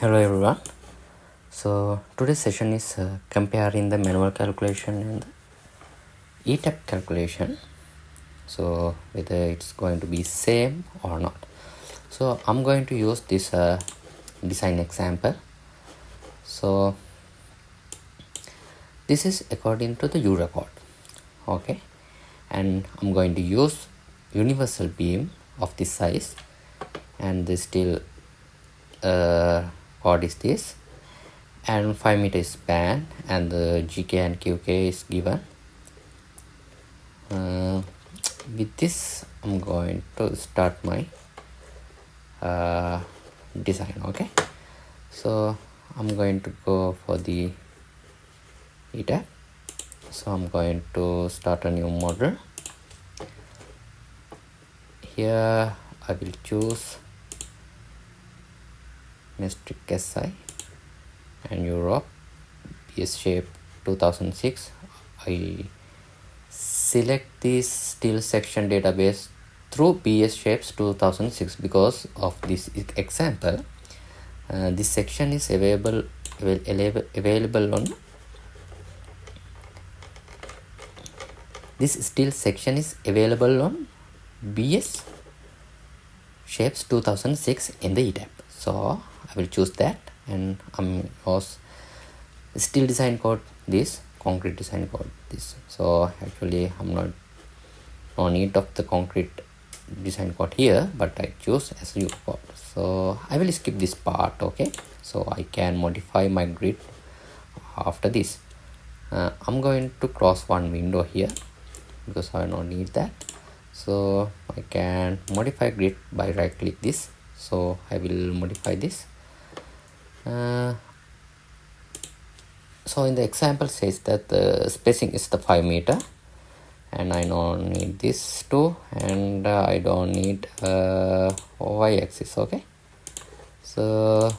Hello everyone. So today's session is comparing the manual calculation and the ETABS calculation. So whether it's going to be same or not. So I'm going to use this design example. So this is according to the Eurocode. Okay, and I'm going to use universal beam of this size, and the steel code is this, and 5 meter span, and the GK and QK is given. With this I'm going to start my design. Okay, so I'm going to go for the ETABS. So I'm going to start a new model. Here I will choose metric SI and Europe BS shape 2006. I select this steel section database through BS shapes 2006 because of this example. This section is available on this steel section is available on BS shapes 2006 in the ETABS. So I will choose that, and I'm also steel design code this, concrete design code this. So actually I'm not no need of the concrete design code here, but I choose as Eurocode. So I will skip this part. Okay, so I can modify my grid after this. I'm going to close one window here because I don't need that. So I can modify grid by right click this. So I will modify this. So in the example says that the spacing is the 5 meter, and I don't need this too, and I don't need y-axis. Okay, so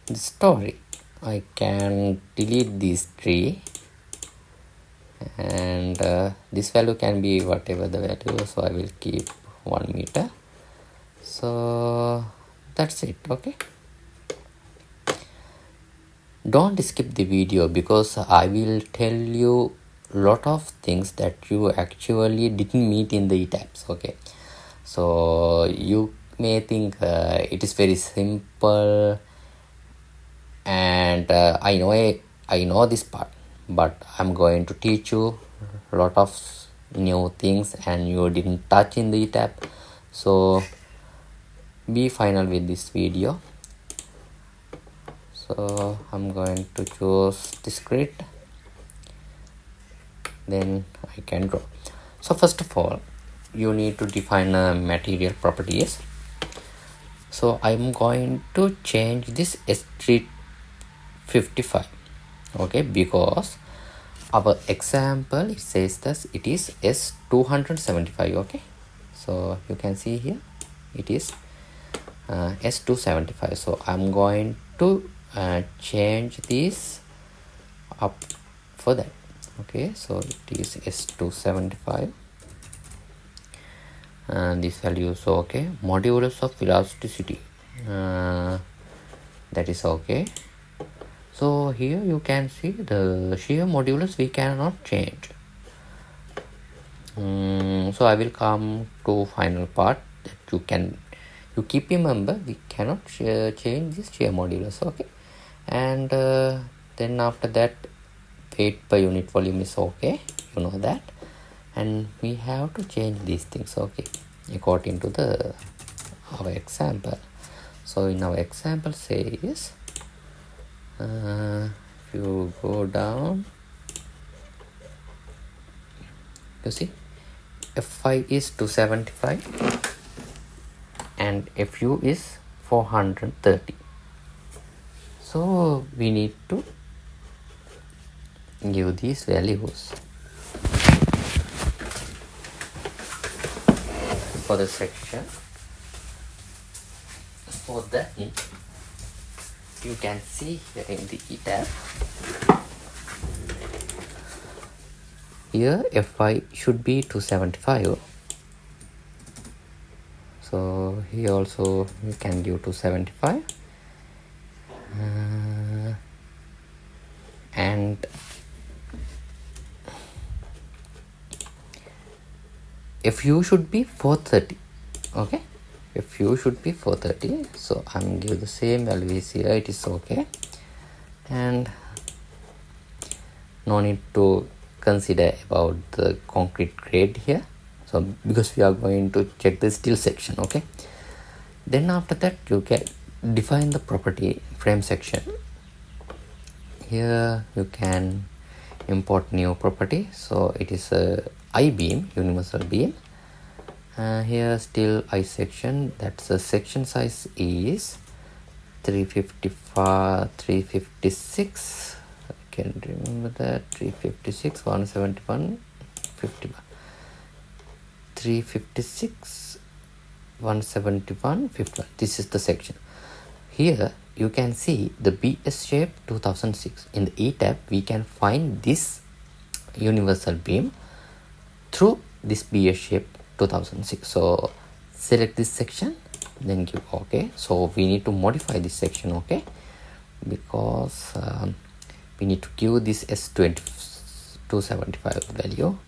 the story, I can delete these three, and this value can be whatever the value, so I will keep 1 meter. So that's it. Okay, don't skip the video because I will tell you lot of things that you actually didn't meet in the ETABS. Okay, so you may think it is very simple, and I know this part, but I'm going to teach you a lot of new things and you didn't touch in the ETABS. So be final with this video. So I'm going to choose this grid, then I can draw. So first of all, you need to define material properties. So I'm going to change this S355. Okay, because our example, it says that it is S275. Okay, so you can see here it is S275. So I'm going to change this up for that. Okay, so it is S275, and this value is okay. Modulus of elasticity, that is okay. So here you can see the shear modulus we cannot change. So I will come to final part that you keep remember we cannot change this shear modulus. Okay, and then after that weight per unit volume is okay, you know that, and we have to change these things. Okay, according to our example. So in our example says if you go down, you see F5 is 275 and FU is 430. So we need to give these values for the section. For that, you can see here in the ETABS, here F5 should be 275. So here also you can give 275, And FU should be 430. Okay, FU should be 430. So I'm give the same values here. It is okay, and no need to consider about the concrete grade here. So because we are going to check the steel section. Okay, then after that you can define the property frame section. Here you can import new property. So it is a I beam, universal beam. Here still I section, that's the section size is 355, 356. I can remember that 356, 171, 51, 356, 171, 51. This is the section. Here you can see the BS shape 2006. In the ETAB we can find this universal beam through this BS shape 2006. So select this section, then give OK. So we need to modify this section, okay, because we need to give this S275 value,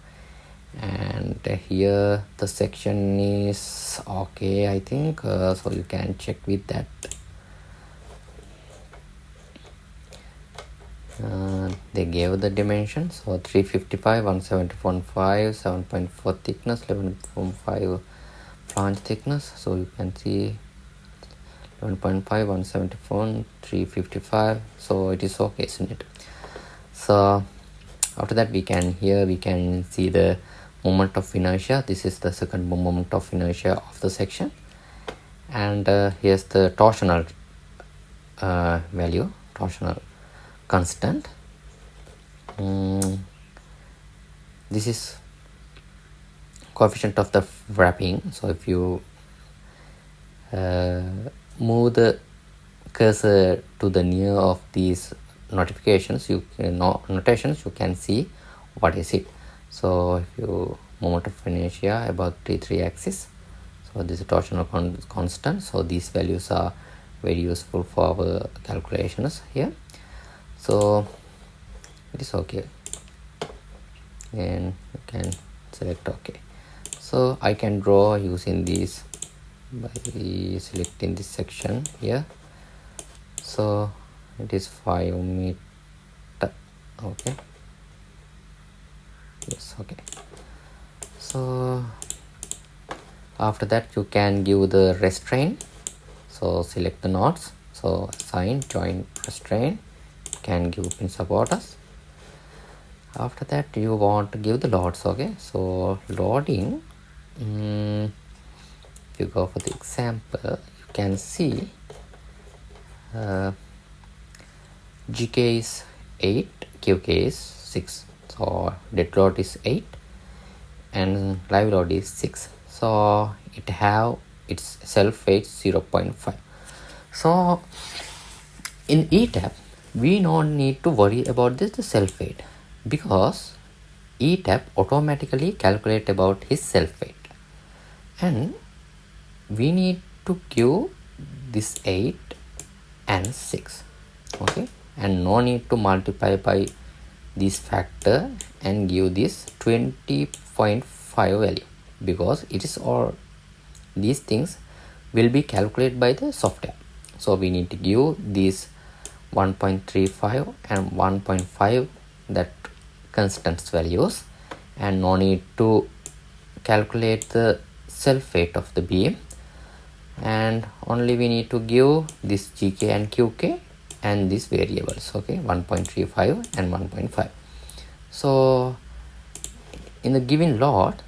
and here the section is okay, I think. So you can check with that. They gave the dimensions, so 355, 171.5, 7.4 thickness, 11.5 flange thickness. So you can see 11.5, 174, 355. So it is okay, isn't it? So after that we can see the moment of inertia. This is the second moment of inertia of the section, and here's the torsional value, torsional constant. This is coefficient of the wrapping. So if you move the cursor to the near of these notations, you can see what is it. So if you moment of inertia about T3 axis, so this is torsional constant. So these values are very useful for our calculations here. So it is okay, and you can select OK. So I can draw using these by selecting this section here. So it is 5 meter. Okay, yes, okay. So after that you can give the restraint. So select the knots. So assign joint restraint, can give pin supporters. After that you want to give the loads. Okay, so loading, if you go for the example, you can see GK is 8, QK is 6. So dead load is 8 and live load is 6. So it have its self weight 0.5. So in ETAB we don't need to worry about this self weight, because ETAB automatically calculate about his self weight, and we need to give this 8 and 6. Okay, and no need to multiply by this factor and give this 20.5 value, because it is all these things will be calculated by the software. So we need to give these 1.35 and 1.5 that constants values, and no need to calculate the self weight of the beam, and only we need to give this GK and QK and these variables. Okay, 1.35 and 1.5. So in the given load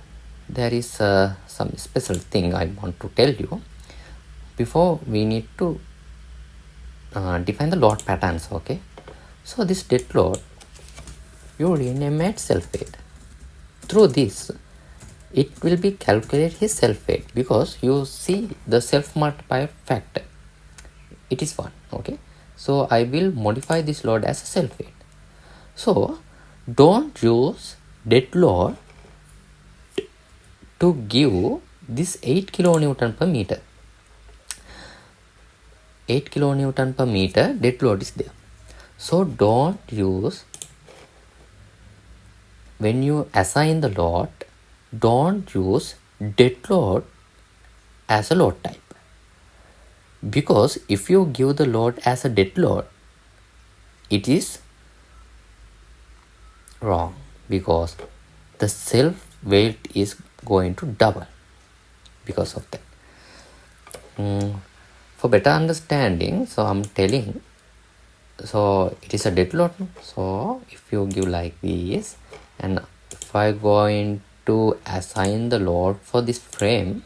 there is some special thing I want to tell you. Before we need to define the load patterns. Okay, so this dead load you rename it self weight. Through this it will be calculate his self weight, because you see the self multiplier factor, it is 1. Okay, so I will modify this load as a self weight. So don't use dead load to give this 8 kilonewton per meter. 8 kilonewton per meter dead load is there. So don't use, when you assign the load, don't use dead load as a load type. Because if you give the load as a dead load, it is wrong, because the self weight is going to double because of that. For better understanding, so I'm telling, so it is a dead load. So if you give like this, and if I going to assign the load for this frame,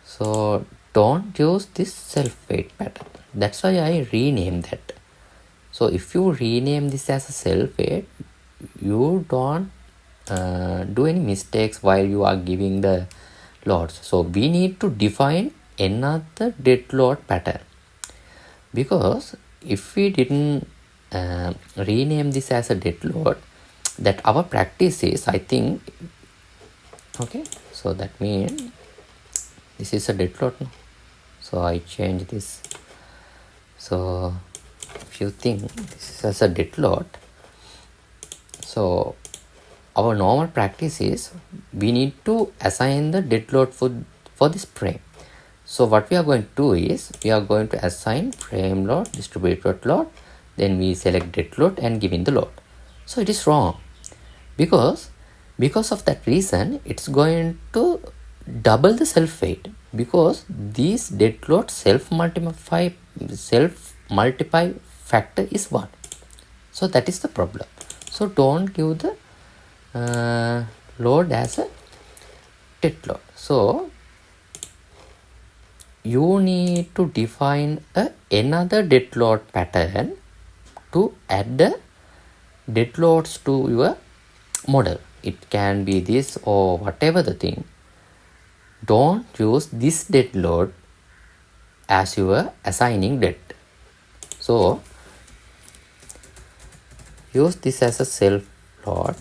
so don't use this self weight pattern. That's why I rename that. So if you rename this as a self weight, you don't do any mistakes while you are giving the loads. So we need to define another dead load pattern, because if we didn't rename this as a dead load, that our practice is, I think, okay, so that means this is a dead load now. So I change this. So if you think this is as a dead load, so our normal practice is we need to assign the dead load for this frame. So what we are going to do is we are going to assign frame load, distributed load, then we select dead load and give in the load. So it is wrong, because of that reason it's going to double the self weight, because these dead load self multiply factor is 1. So that is the problem. So don't give the load as a dead load. So you need to define another dead load pattern to add the dead loads to your model. It can be this or whatever the thing. Don't use this dead load as your assigning dead. So use this as a self load.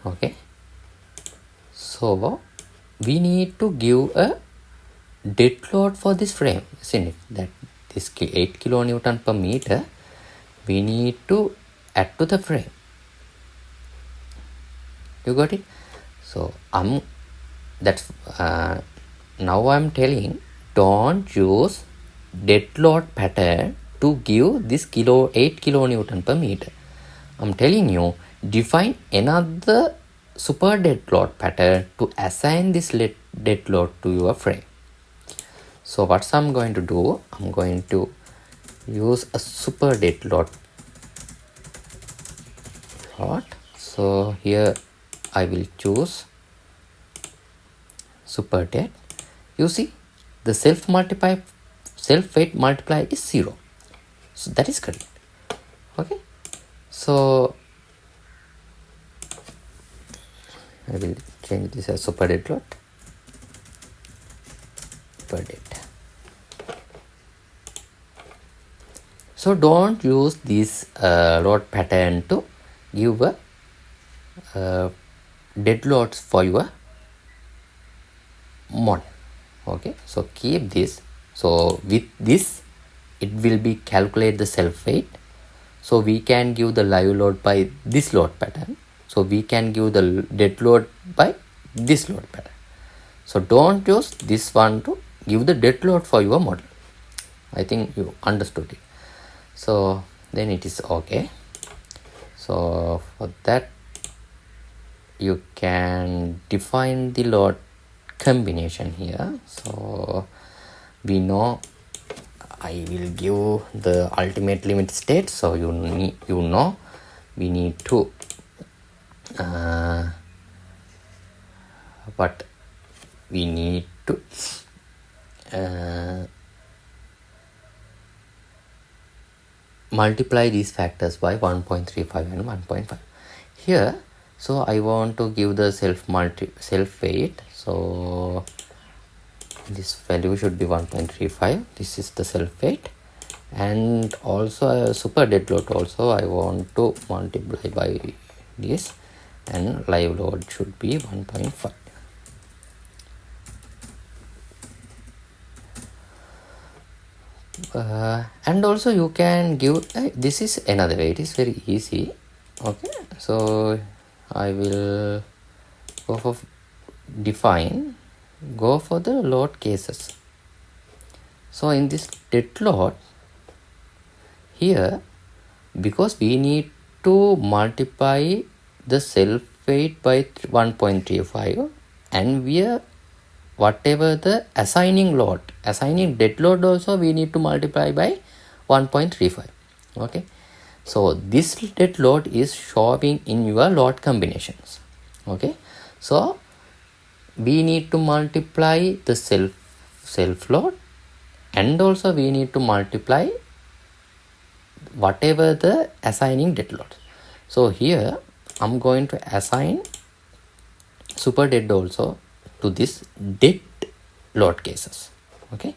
Okay, so we need to give a dead load for this frame, isn't it? That this 8 kilonewton per meter we need to add to the frame. You got it? So that's now I'm telling, don't use dead load pattern to give this 8 kilonewton per meter. I'm telling you, define another super dead load pattern to assign this dead load to your frame. So what I'm going to do, I'm going to use a super dead load. So here I will choose super dead. You see the self weight multiply is 0. So that is correct. Okay, so I will change this as super dead load. Super dead. So don't use this load pattern to give a dead loads for your mod. Okay, so keep this. So with this it will be calculate the self weight. So we can give the live load by this load pattern. So we can give the dead load by this load pattern. So don't use this one to give the dead load for your model. I think you understood it. So then it is okay. So for that you can define the load combination here. So we know I will give the ultimate limit state. So you know we need to but we need to multiply these factors by 1.35 and 1.5 here. So I want to give the self weight. So this value should be 1.35. This is the self weight, and also a super dead load also I want to multiply by this, and live load should be 1.5. And also you can give this is another way. It is very easy. Okay, so I will go for define, go for the load cases. So in this dead load here, because we need to multiply the self weight by 1.35, and we are whatever the assigning dead load also we need to multiply by 1.35. okay, so this dead load is showing in your load combinations. Okay, so we need to multiply the self load, and also we need to multiply whatever the assigning dead load. So here I'm going to assign super dead also to this dead load cases. Okay,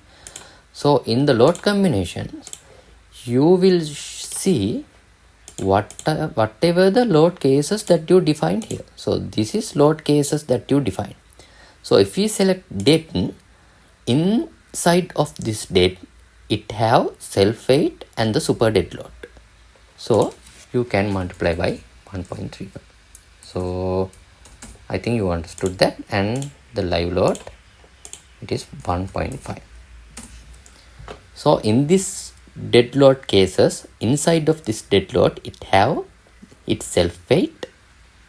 so in the load combinations you will see whatever the load cases that you defined here. So this is load cases that you define. So if we select dead, inside of this dead it have self weight and the super dead load, so you can multiply by 1.35. so I think you understood that. And the live load, it is 1.5. so in this dead load cases, inside of this dead load it have its self weight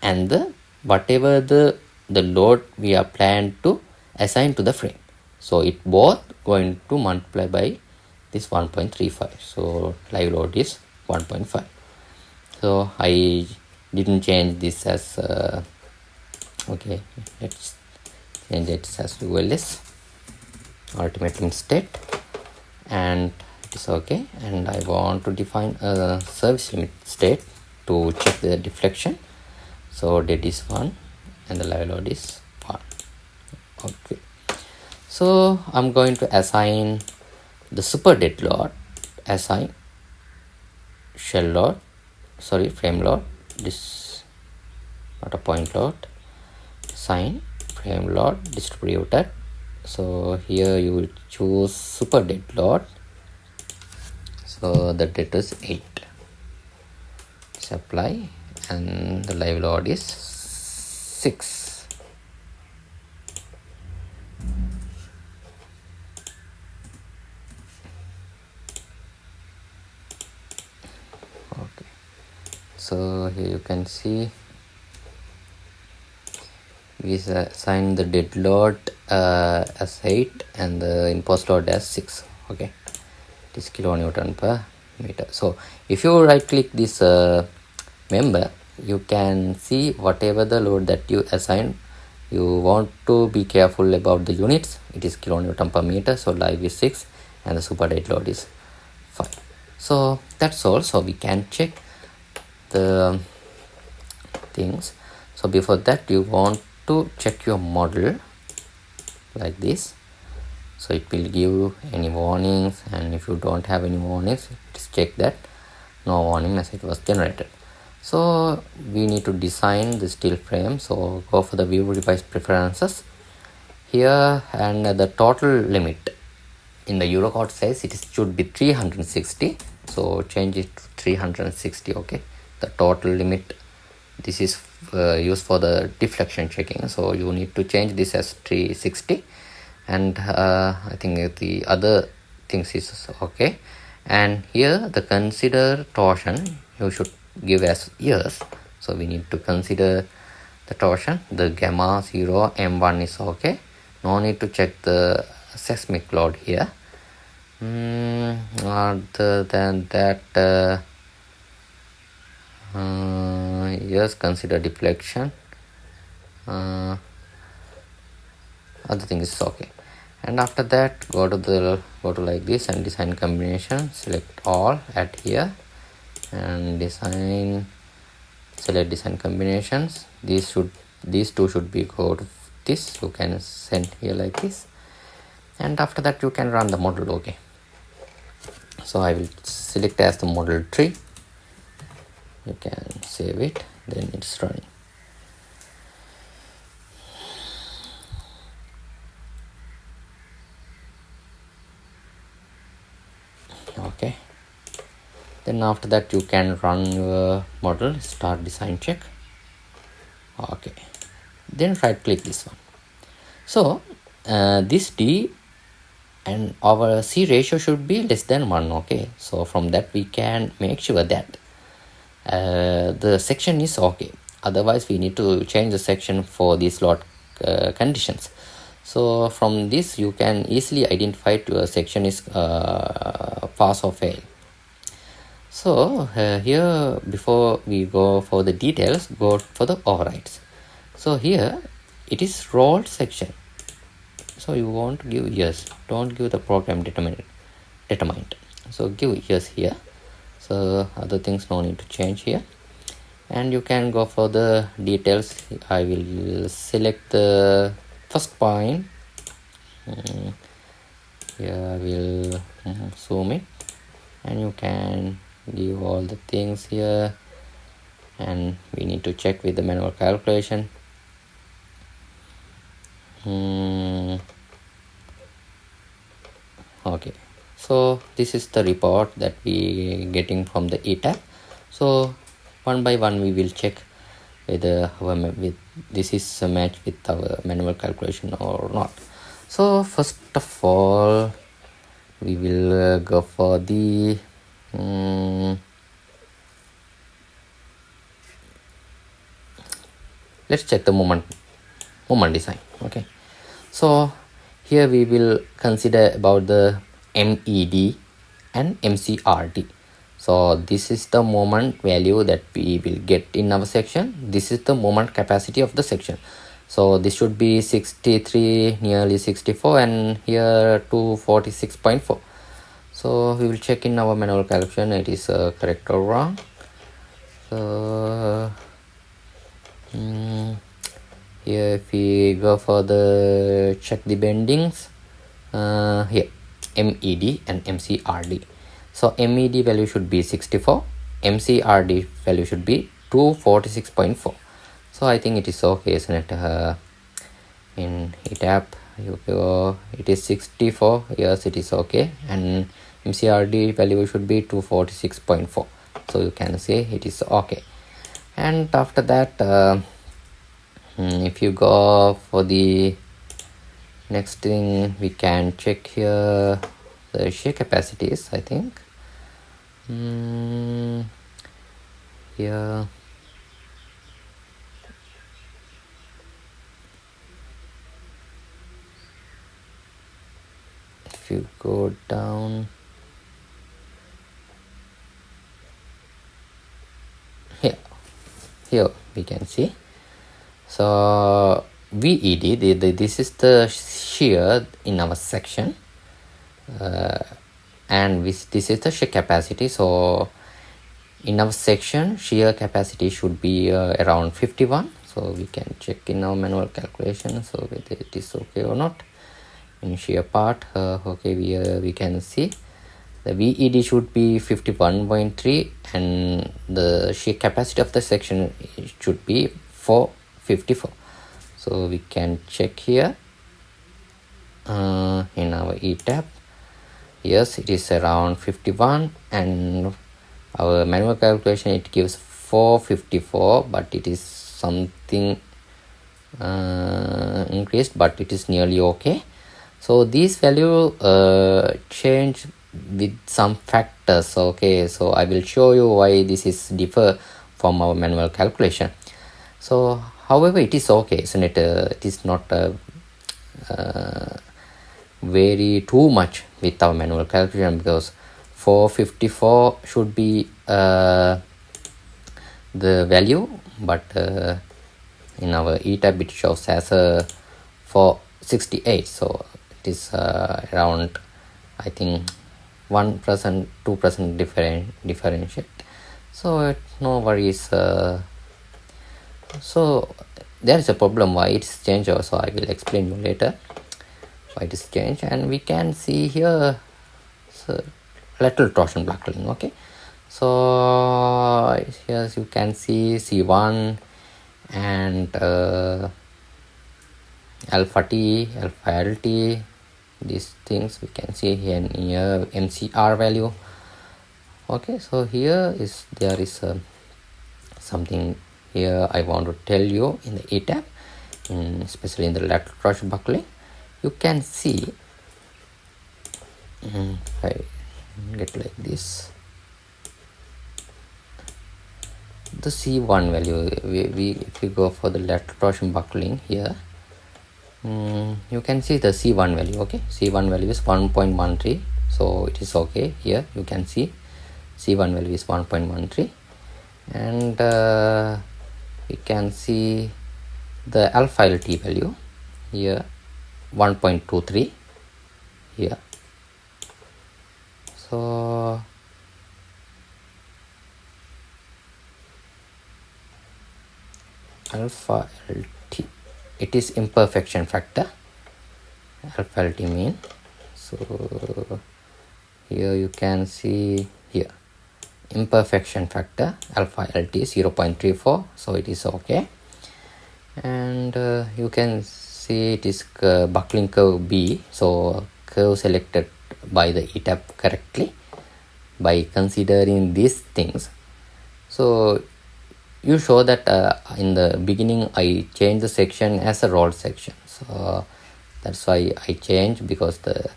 and the whatever the load we are planned to assign to the frame. So it both going to multiply by this 1.35. so live load is 1.5. so I didn't change this as okay, let's change it as ULS, ultimate limit state, and it is okay. And I want to define a service limit state to check the deflection. So dead is 1 and the live load is 1. Okay, so I'm going to assign the super dead load, assign shell load, sorry, frame load, this not a point load, assign frame load distributed. So here you will choose super dead load, so the dead is 8, apply, and the live load is 6. Okay, so here you can see we assign the dead load as 8 and the imposed load as 6. okay, it is kilonewton per meter. So if you right click this member, you can see whatever the load that you assign. You want to be careful about the units. It is kilonewton per meter, so live is 6 and the super dead load is 5. So that's all. So we can check the things. So before that you want to check your model like this, so it will give any warnings, and if you don't have any warnings, just check that no warning message was generated. So we need to design the steel frame. So go for the view device preferences here, and the total limit in the Eurocode says it should be 360, so change it to 360. okay, the total limit, this is used for the deflection checking, so you need to change this as 360. And I think the other things is okay. And here the consider torsion you should give as yes, so we need to consider the torsion. The gamma 0 m1 is okay, no need to check the seismic load here. Other than that yes, consider deflection, other thing is okay. And after that go to like this and design combination, select all, add here, and design, select design combinations. These two should be go to this, you can send here like this, and after that you can run the model. okay, so I will select as the model 3, you can save it, then it's running. Then after that you can run your model, start design check. Okay, then right click this one. So this D and our C ratio should be less than 1. Okay, so from that we can make sure that the section is okay. Otherwise we need to change the section for these load conditions. So from this you can easily identify to a section is pass or fail. So here, before we go for the details, go for the overrides. So here it is rolled section, so you want to give yes, don't give the program determined. So give yes here. So other things no need to change here, and you can go for the details. I will select the first point. Here I will zoom it, and you can give all the things here, and we need to check with the manual calculation. Okay, so this is the report that we getting from the ETABS. So one by one we will check whether this is a match with our manual calculation or not. So first of all we will go for the let's check the moment design. Okay, so here we will consider about the MED and MCRD. So this is the moment value that we will get in our section. This is the moment capacity of the section. So this should be 63, nearly 64, and here 246.4. So we will check in our manual calculation it is correct or wrong. So here if we go for the check the bendings, here MED and MCRD. So MED value should be 64, MCRD value should be 246.4. so I think it is okay, isn't it? In ETABS you go, it is 64, yes it is okay, and MCRD value should be 246.4, so you can say it is okay. And after that if you go for the next thing, we can check here the shear capacities. I think here if you go down here we can see. So VED, this is the shear in our section, and this is the shear capacity. So in our section shear capacity should be around 51. So we can check in our manual calculation, so whether it is okay or not. In shear part, okay, we can see the VED should be 51.3, and the shear capacity of the section should be 454. So we can check here in our ETABS. Yes, it is around 51, and our manual calculation it gives 454, but it is something increased, but it is nearly okay. So these value change with some factors. Okay, so I will show you why this is differ from our manual calculation. So however it is okay, isn't it? It is not vary too much with our manual calculation, because 454 should be the value, but in our ETABS it shows as 468. So it is around, I think, 1%, 2% differentiate. So no worries. So there is a problem why it's changed, so I will explain you later why it is changed. And we can see here lateral torsion buckling. Okay, so here you can see C1 and alpha T, alpha LT, these things we can see here in here. MCR value Okay, so here is there is something here I want to tell you in the ETAB, especially in the lateral torsion buckling. You can see I get like this, the C1 value. If we go for the lateral torsion buckling here, you can see the C1 value. Okay, C1 value is 1.13, so it is okay. Here you can see C1 value is 1.13, and we can see the alpha LT value here 1.23 here. So alpha LT, it is imperfection factor, alpha LT mean. So here you can see here imperfection factor alpha LT 0.34, so it is okay. And you can see it is buckling curve B, so curve selected by the ETAB correctly by considering these things. So you show that in the beginning I changed the section as a roll section, so that's why I changed, because the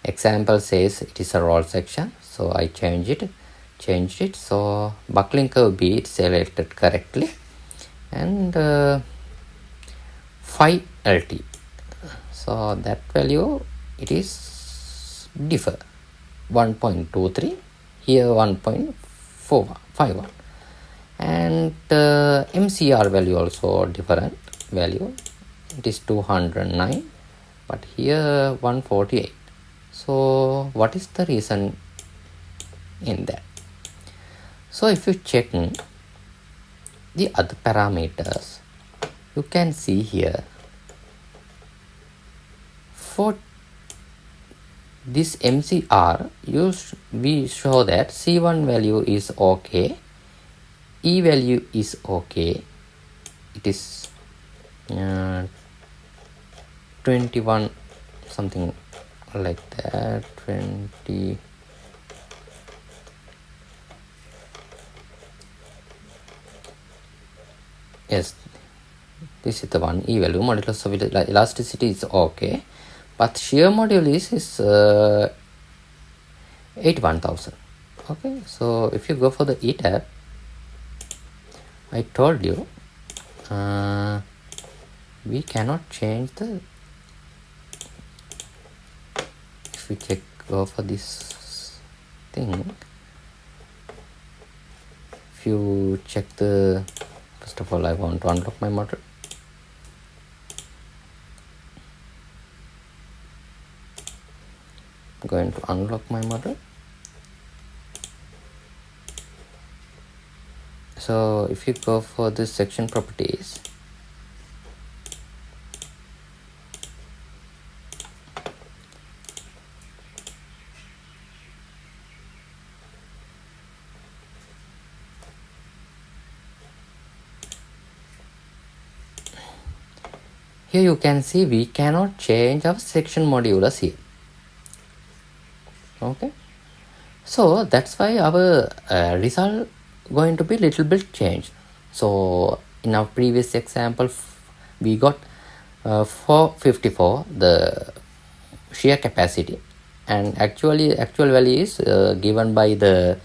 example says it is a roll section, so I changed it. So buckling curve B is selected correctly, and 5 LT, so that value it is differ 1.23, here 1.51, and MCR value also different value, it is 209, but here 148. So what is the reason in that? So if you check the other parameters, you can see here for this MCR we show that C1 value is okay, E value is okay, it is 21 something like that, 20, yes, this is the one. E value, modulus of elasticity is okay, but shear modulus is 81,000. Okay, so if you go for the ETAB, I told you we cannot change the, if we go for this thing, if you check the, first of all I want to unlock my model. I'm going to unlock my model. So if you go for this section properties, here you can see we cannot change our section modulus here. Okay, so that's why our result going to be little bit changed. So in our previous example we got 454 the shear capacity, and actual value is given by the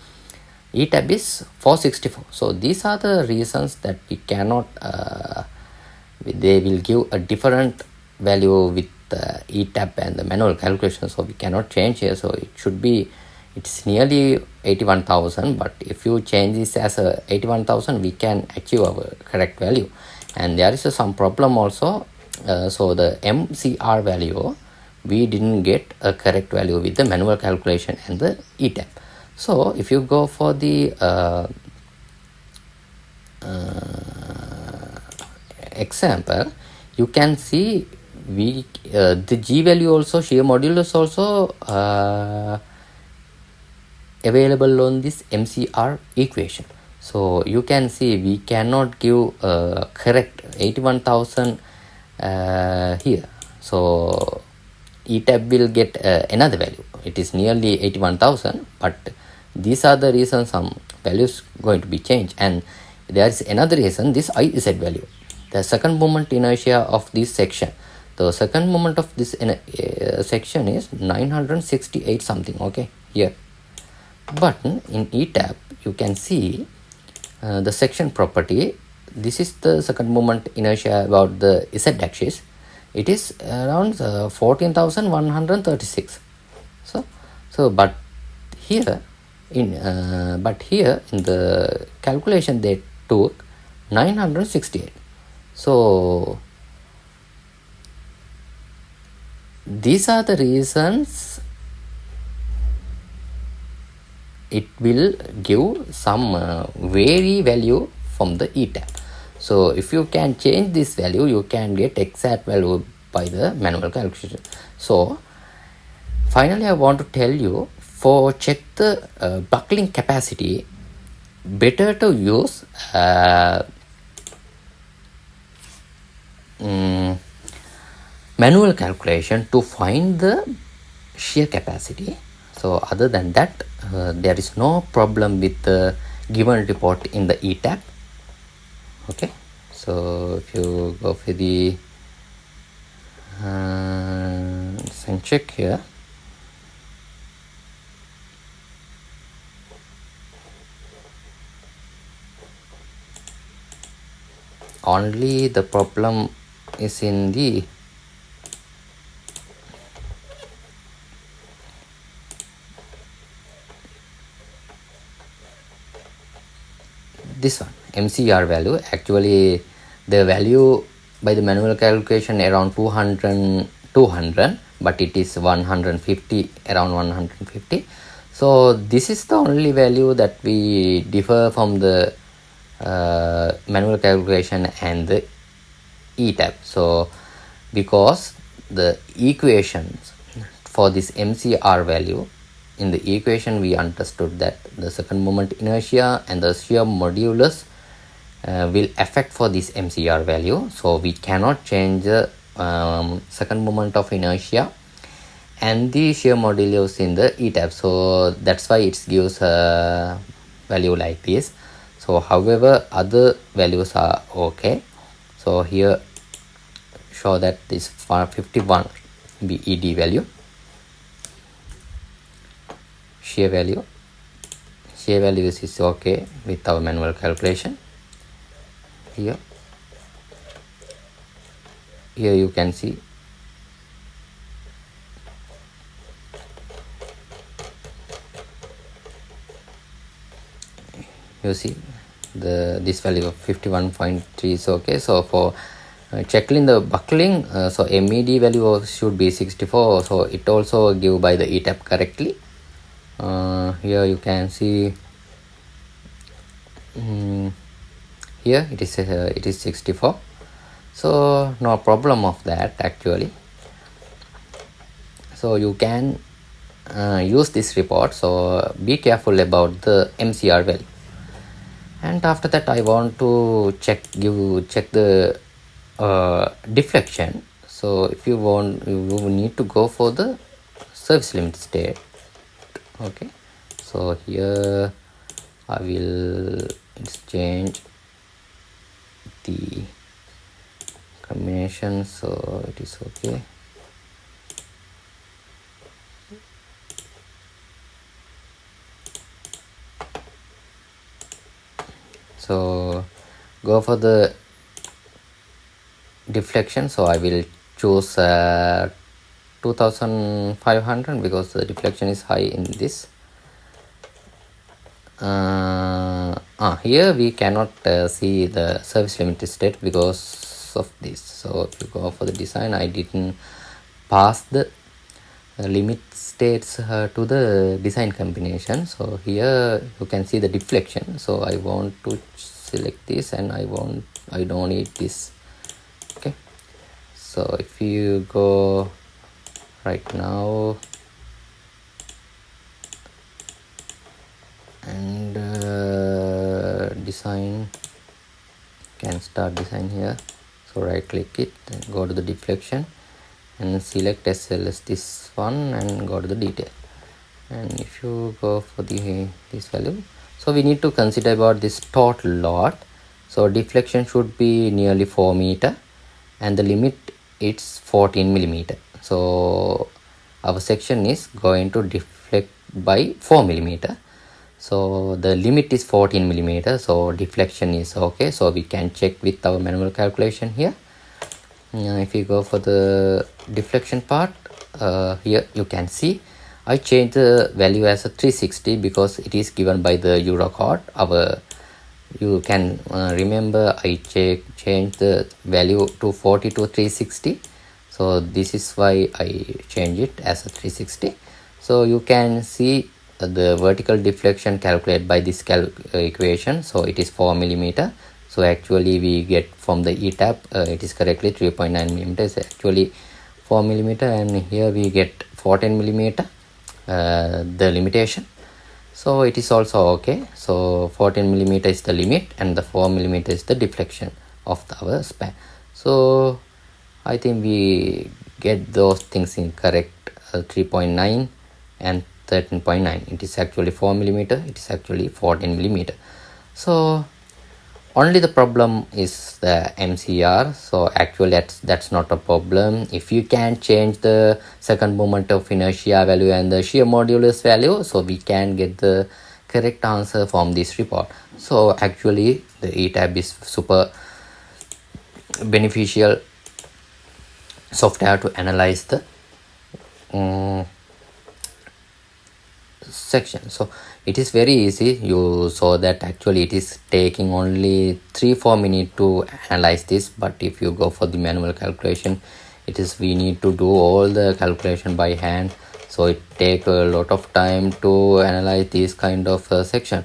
ETAB is 464. So these are the reasons that we cannot they will give a different value with the ETAB and the manual calculation, so we cannot change here. So it should be, it's nearly 81,000, but if you change this as a 81,000 we can achieve our correct value. And there is some problem also, so the MCR value we didn't get a correct value with the manual calculation and the ETAB. So if you go for the example, you can see we the G value also, shear modulus also available on this MCR equation. So you can see we cannot give correct 81,000 here. So ETAB will get another value, it is nearly 81,000, but these are the reasons some values going to be changed. And there is another reason, this IESL value, the second moment inertia of this section. The second moment of this section is 968 something, okay, here. But in ETAB, you can see the section property. This is the second moment inertia about the Z axis. It is around 14,136. But here in the calculation they took 968. So these are the reasons it will give some vary value from the ETAB. So if you can change this value, you can get exact value by the manual calculation. So finally, I want to tell you, for check the buckling capacity, better to use manual calculation to find the shear capacity. So other than that, there is no problem with the given report in the ETAB. Okay, so if you go for the design check here, only the problem is in the this one MCR value. Actually the value by the manual calculation around 200, but it is 150, around 150. So this is the only value that we differ from the manual calculation and the ETAB. So because the equations for this MCR value, in the equation we understood that the second moment inertia and the shear modulus will affect for this MCR value. So we cannot change the second moment of inertia and the shear modulus in the ETAB. So that's why it gives a value like this. So however, other values are okay. So here show that this 51 BED value, shear values is okay with our manual calculation. Here you can see this value of 51.3 is okay. So for checking the buckling, so MED value should be 64, so it also give by the ETAB correctly. Here you can see here it is 64, so no problem of that actually. So you can use this report, so be careful about the MCR value. And after that I want to check the deflection. So if you want, you need to go for the service limit state. Okay, so here I will change the combination, so it is okay. So go for the deflection, so I will choose 2500 because the deflection is high in this. Here we cannot see the service limit state because of this. So if you go for the design, I didn't pass the limit states to the design combination. So here you can see the deflection, so I want to select this, and I don't need this. Okay, so if you go right now and design, can start design here. So right click it and go to the deflection and select SL as this one and go to the detail. And if you go for this value, so we need to consider about this total load. So deflection should be nearly 4 meter and the limit it's 14 millimeter. So our section is going to deflect by 4 millimeter. So the limit is 14 millimeter, so deflection is okay. So we can check with our manual calculation here. If you go for the deflection part, here you can see I changed the value as a 360 because it is given by the Eurocode. You can remember I changed the value to 40 to 360. So this is why I change it as a 360. So you can see the vertical deflection calculated by this equation. So it is 4 millimeter. So actually we get from the ETABS, it is correctly 3.9 millimeters, actually 4 millimeter, and here we get 14 millimeter, the limitation. So it is also okay. So 14 millimeter is the limit and the 4 millimeter is the deflection of our span. So I think we get those things in correct, 3.9 and 13.9. It is actually 4 millimeter, it is actually 14 millimeter. So only the problem is the MCR. So actually that's not a problem. If you can change the second moment of inertia value and the shear modulus value, so we can get the correct answer from this report. So actually the ETABS is super beneficial software to analyze the section. So it is very easy. You saw that actually it is taking only 3-4 minutes to analyze this, but if you go for the manual calculation, we need to do all the calculation by hand. So it takes a lot of time to analyze this kind of section.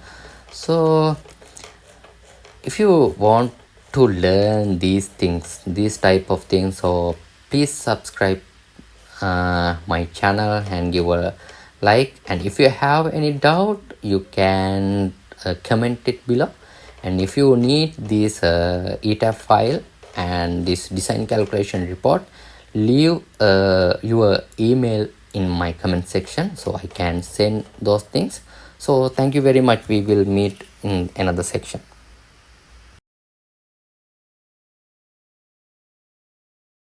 So if you want to learn these things, these type of things, so please subscribe my channel and give a like, and if you have any doubt you can comment it below. And if you need this ETABS file and this design calculation report, leave your email in my comment section so I can send those things. So thank you very much. We will meet in another section.